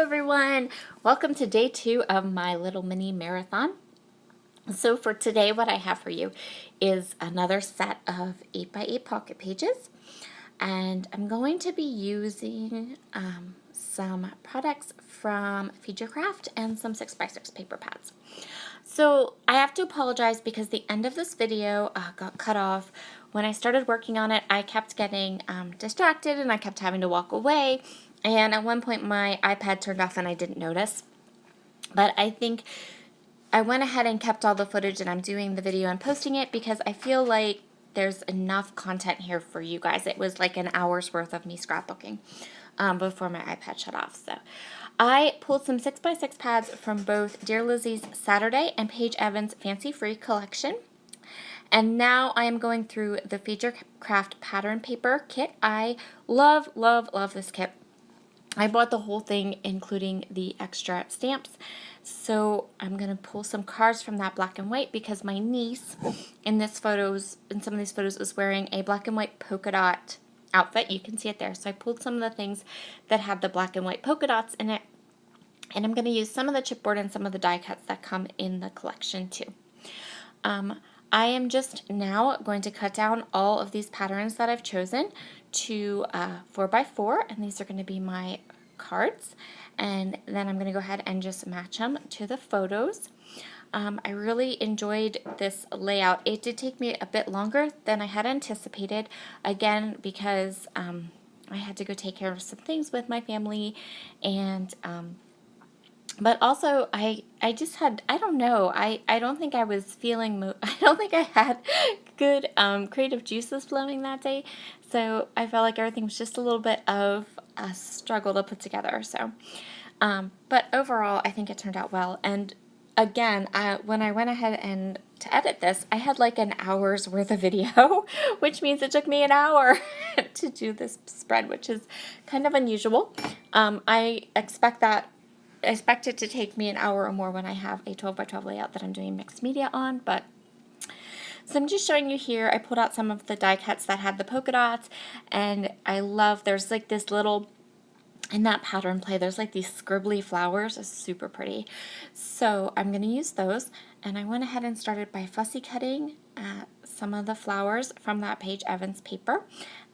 everyone. Welcome to day 2 of my little mini marathon. So for today, what I have for you is another set of 8x8 pocket pages. And I'm going to be using some products from Feed Your Craft and some 6x6 paper pads. So I have to apologize because the end of this video got cut off. When I started working on it, I kept getting distracted and I kept having to walk away. And at one point my iPad turned off and I didn't notice. But I think I went ahead and kept all the footage and I'm doing the video and posting it because I feel like there's enough content here for you guys. It was like an hour's worth of me scrapbooking before my iPad shut off. So I pulled some 6x6 pads from both Dear Lizzie's Saturday and Paige Evans' Fancy Free collection. And now I am going through the Feed Your Craft pattern paper kit. I love, love, love this kit. I bought the whole thing, including the extra stamps. So I'm going to pull some cards from that black and white because my niece in some of these photos is wearing a black and white polka dot outfit. You can see it there. So I pulled some of the things that had the black and white polka dots in it. And I'm going to use some of the chipboard and some of the die cuts that come in the collection too. I am just now going to cut down all of these patterns that I've chosen to 4x4, and these are going to be my cards, and then I'm going to go ahead and just match them to the photos. I really enjoyed this layout. It did take me a bit longer than I had anticipated, again because I had to go take care of some things with my family, and but also I just had, I don't know, I don't think I was feeling, I don't think I had good creative juices flowing that day, so I felt like everything was just a little bit of a struggle to put together. So but overall I think it turned out well. And again, when I went ahead and to edit this, I had like an hour's worth of video, which means it took me an hour to do this spread, which is kind of unusual. I expect it to take me an hour or more when I have a 12x12 layout that I'm doing mixed media on, but so I'm just showing you here. I pulled out some of the die cuts that had the polka dots, and I love, there's like this little, in that pattern play, there's like these scribbly flowers. It's super pretty. So I'm going to use those, and I went ahead and started by fussy cutting some of the flowers from that Paige Evans paper,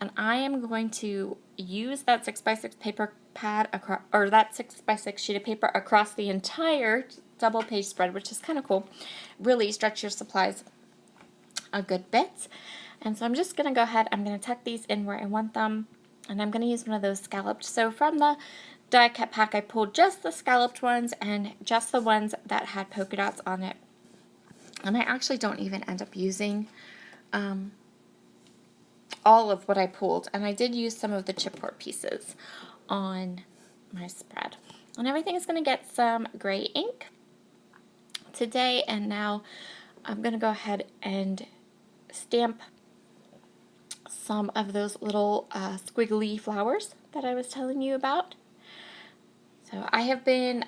and I am going to use that 6x6 paper pad across, or that 6x6 sheet of paper across the entire double page spread, which is kind of cool. Really stretch your supplies a good bit. And so I'm just going to go ahead, I'm going to tuck these in where I want them, and I'm going to use one of those scalloped. So from the die cut pack, I pulled just the scalloped ones and just the ones that had polka dots on it. And I actually don't even end up using all of what I pulled. And I did use some of the chipboard pieces on my spread. And everything is going to get some gray ink today. And now I'm going to go ahead and stamp some of those little squiggly flowers that I was telling you about. So I have been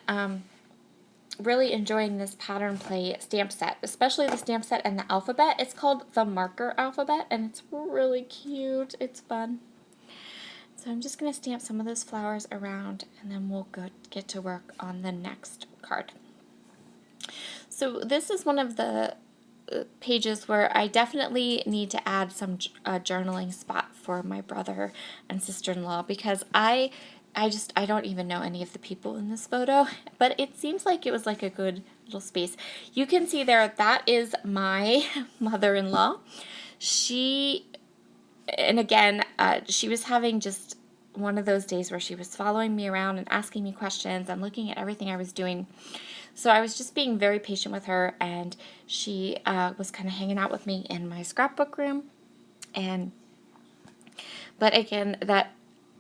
really enjoying this pattern play stamp set, especially the stamp set and the alphabet. It's called the marker alphabet, and it's really cute. It's fun. So I'm just going to stamp some of those flowers around, and then we'll get to work on the next card. So this is one of the pages where I definitely need to add some journaling spot for my brother and sister-in-law, because I don't even know any of the people in this photo, but it seems like it was like a good little space. You can see there, that is my mother-in-law. And again, she was having just one of those days where she was following me around and asking me questions and looking at everything I was doing. So I was just being very patient with her, and she was kind of hanging out with me in my scrapbook room. But again, that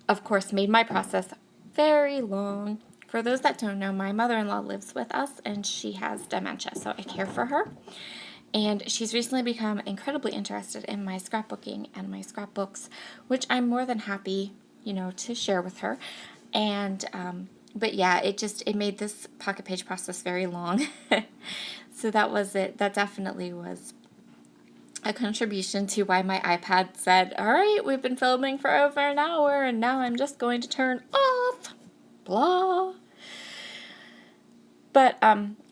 of course made my process very long. For those that don't know, my mother-in-law lives with us, and she has dementia, so I care for her. And she's recently become incredibly interested in my scrapbooking and my scrapbooks, which I'm more than happy, to share with her. And but yeah, it made this pocket page process very long. So that was it. That definitely was a contribution to why my iPad said, all right, we've been filming for over an hour, and now I'm just going to turn off. Blah. But,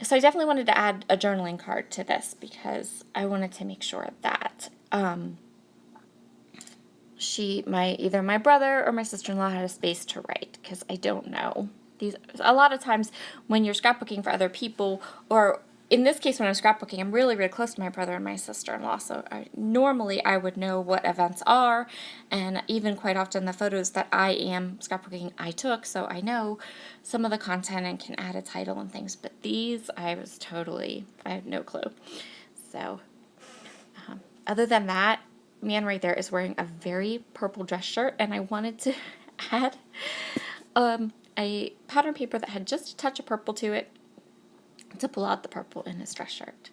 so I definitely wanted to add a journaling card to this because I wanted to make sure that, either my brother or my sister-in-law had a space to write, because I don't know. A lot of times when you're scrapbooking for other people, or in this case when I'm scrapbooking, I'm really, really close to my brother and my sister-in-law, so normally I would know what events are, and even quite often the photos that I am scrapbooking I took, so I know some of the content and can add a title and things, but these I had no clue. So, other than that, man right there is wearing a very purple dress shirt, and I wanted to add a pattern paper that had just a touch of purple to it to pull out the purple in his dress shirt.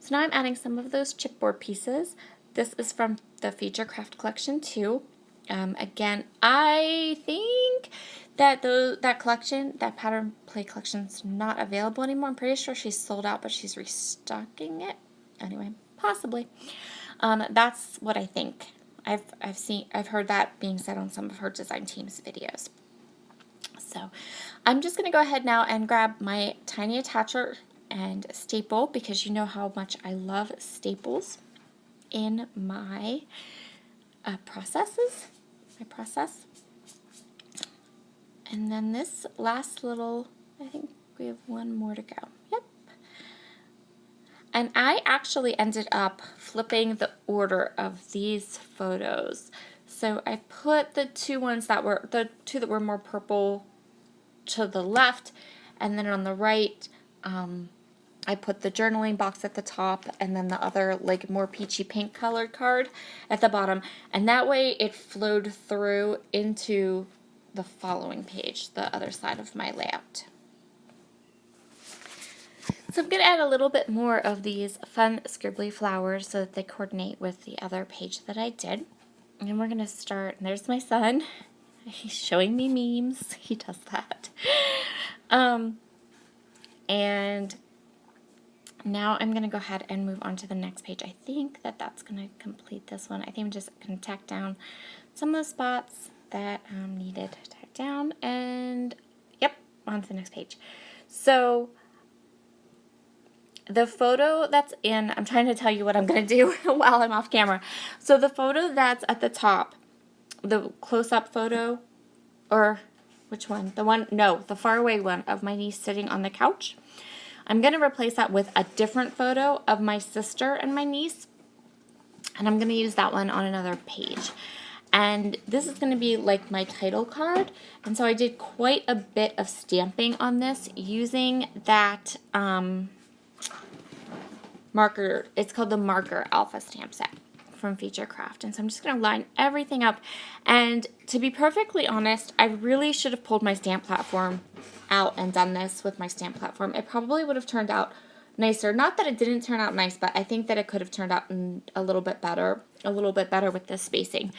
So now I'm adding some of those chipboard pieces. This is from the Feature Craft collection too. Again, I think that that collection, that pattern play collection, is not available anymore. I'm pretty sure she's sold out, but she's restocking it. Anyway, possibly. That's what I think. I've heard that being said on some of her design team's videos. So I'm just going to go ahead now and grab my tiny attacher and staple, because you know how much I love staples in my process. And then this last little, I think we have one more to go. Yep. And I actually ended up flipping the order of these photos. So I put the two that were more purple to the left, and then on the right, I put the journaling box at the top, and then the other, like, more peachy pink colored card at the bottom. And that way it flowed through into the following page, the other side of my layout. So I'm going to add a little bit more of these fun scribbly flowers so that they coordinate with the other page that I did. And we're going to start, and there's my son. He's showing me memes. He does that. And now I'm going to go ahead and move on to the next page. I think that that's going to complete this one. I think I'm just going to tack down some of the spots that needed tacked down. And, yep, on to the next page. So the photo that's in, I'm trying to tell you what I'm going to do while I'm off camera. So the photo that's at the top, the close-up photo, or which one? The faraway one of my niece sitting on the couch. I'm going to replace that with a different photo of my sister and my niece, and I'm going to use that one on another page. And this is going to be like my title card, and so I did quite a bit of stamping on this using that marker. It's called the Marker Alpha Stamp Set from Feature Craft. And so I'm just going to line everything up. And to be perfectly honest, I really should have pulled my stamp platform out and done this with my stamp platform. It probably would have turned out nicer. Not that it didn't turn out nice, but I think that it could have turned out a little bit better with this spacing.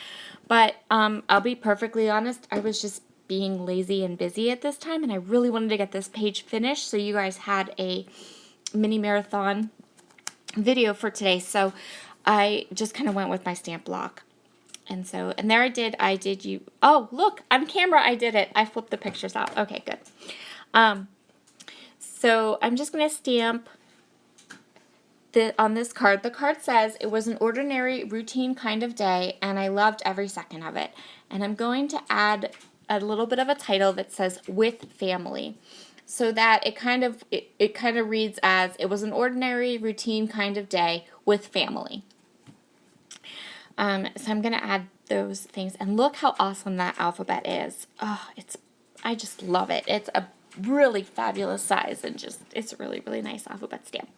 But I'll be perfectly honest, I was just being lazy and busy at this time, and I really wanted to get this page finished so you guys had a mini marathon video for today. So I just kind of went with my stamp block. And there I did you. Oh, look, on camera I did it. I flipped the pictures out. Okay, good. So I'm just going to stamp on this card. The card says, "It was an ordinary, routine kind of day, and I loved every second of it." And I'm going to add a little bit of a title that says "With Family," so that it kind of reads as, "It was an ordinary, routine kind of day with family." So I'm going to add those things. And look how awesome that alphabet is. Oh, I just love it. It's a really fabulous size, and it's a really, really nice alphabet stamp.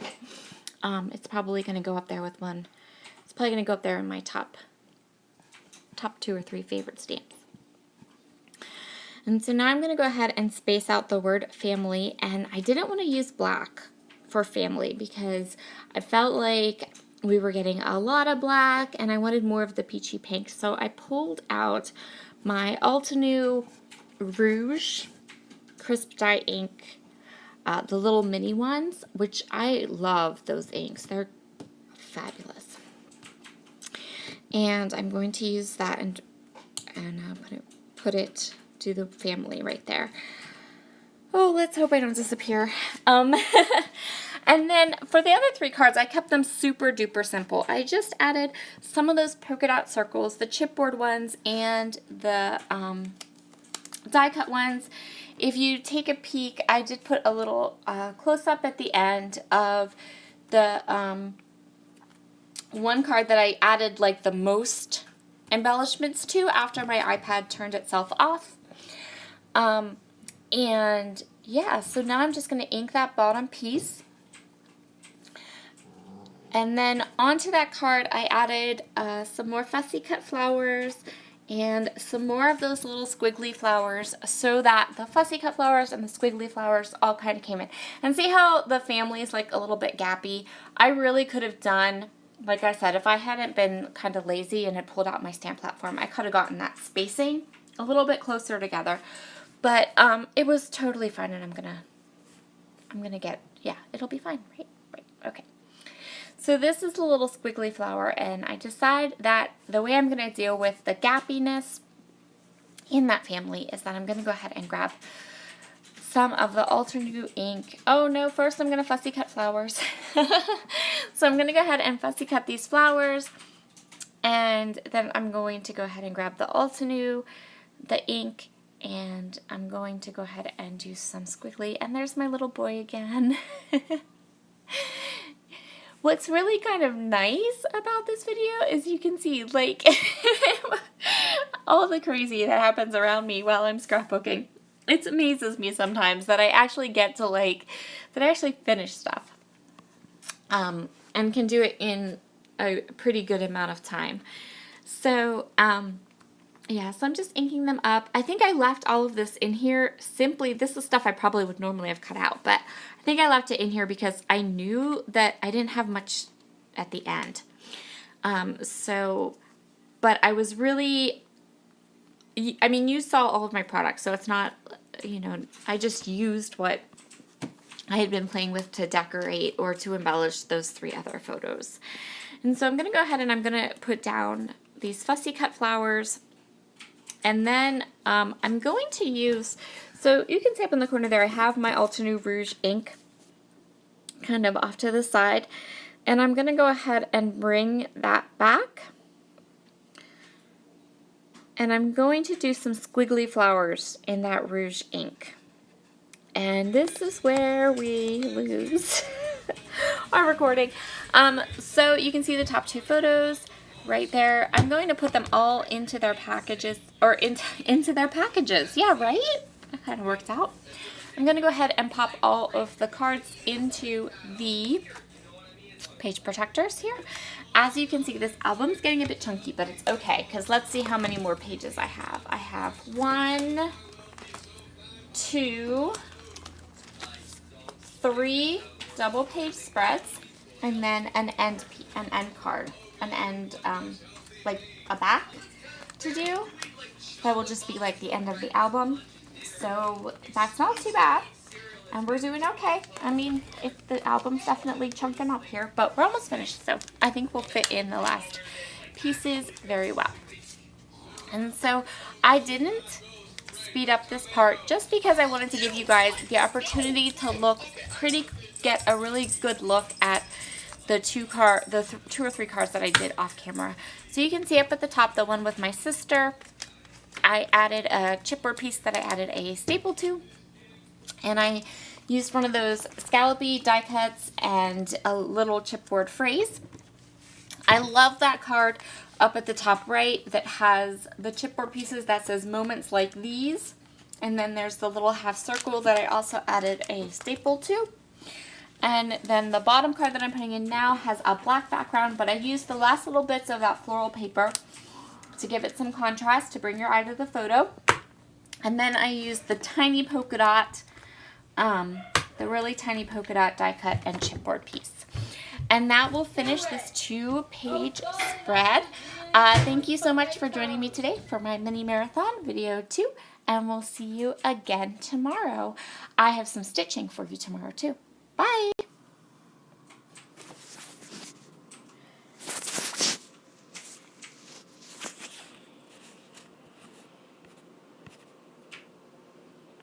It's probably going to go up there with one. It's probably going to go up there in my top 2 or 3 favorite stamps. And so now I'm going to go ahead and space out the word family. And I didn't want to use black for family because I felt like we were getting a lot of black and I wanted more of the peachy pink. So I pulled out my Altenew Rouge Crisp Dye ink, the little mini ones, which I love those inks. They're fabulous. And I'm going to use that and do the family right there. Oh, let's hope I don't disappear. And then for the other 3 cards, I kept them super duper simple. I just added some of those polka dot circles, the chipboard ones and the die cut ones. If you take a peek, I did put a little close-up at the end of the one card that I added like the most embellishments to after my iPad turned itself off. And yeah, so now I'm just going to ink that bottom piece. And then onto that card, I added some more fussy cut flowers and some more of those little squiggly flowers so that the fussy cut flowers and the squiggly flowers all kind of came in. And see how the family is like a little bit gappy? I really could have done, like I said, if I hadn't been kind of lazy and had pulled out my stamp platform, I could have gotten that spacing a little bit closer together. But it was totally fine, and I'm gonna get, yeah, it'll be fine, right? Right, okay. So this is the little squiggly flower, and I decide that the way I'm gonna deal with the gappiness in that family is that I'm gonna go ahead and grab some of the Ultra ink. Oh no, first I'm gonna fussy cut flowers. So I'm gonna go ahead and fussy cut these flowers, and then I'm going to go ahead and grab the Ultra, the ink, and I'm going to go ahead and do some squiggly. And there's my little boy again. What's really kind of nice about this video is you can see like all the crazy that happens around me while I'm scrapbooking. It amazes me sometimes that I actually get to that I actually finish stuff. And can do it in a pretty good amount of time. So, yeah, so I'm just inking them up. I think I left all of this in here simply, this is stuff I probably would normally have cut out, but I think I left it in here because I knew that I didn't have much at the end. But I was really, I mean, you saw all of my products, so it's not, you know, I just used what I had been playing with to decorate or to embellish those 3 other photos. And so I'm going to go ahead and I'm going to put down these fussy cut flowers. And then I'm going to use, so you can see up in the corner there, I have my Ultra Rouge ink kind of off to the side. And I'm going to go ahead and bring that back. And I'm going to do some squiggly flowers in that Rouge ink. And this is where we lose our recording. So you can see the top 2 photos right there. I'm going to put them all into their packages, or into their packages. Yeah, right? That kind of worked out. I'm going to go ahead and pop all of the cards into the page protectors here. As you can see, this album's getting a bit chunky, but it's okay, because let's see how many more pages I have. I have 1, 2, 3 double page spreads, and then an end card. An end, like a back to do. That will just be like the end of the album. So that's not too bad. And we're doing okay. I mean, the album's definitely chunking up here, but we're almost finished. So I think we'll fit in the last pieces very well. And so I didn't speed up this part just because I wanted to give you guys the opportunity to get a really good look at the 2 or 3 cards that I did off camera. So you can see up at the top, the one with my sister, I added a chipboard piece that I added a staple to, and I used one of those scallopy die cuts and a little chipboard phrase. I love that card up at the top right that has the chipboard pieces that says moments like these, and then there's the little half circle that I also added a staple to. And then the bottom card that I'm putting in now has a black background, but I used the last little bits of that floral paper to give it some contrast to bring your eye to the photo. And then I used the tiny polka dot, the really tiny polka dot die cut and chipboard piece. And that will finish this 2-page spread. Thank you so much for joining me today for my mini marathon video 2, and we'll see you again tomorrow. I have some stitching for you tomorrow too. Bye!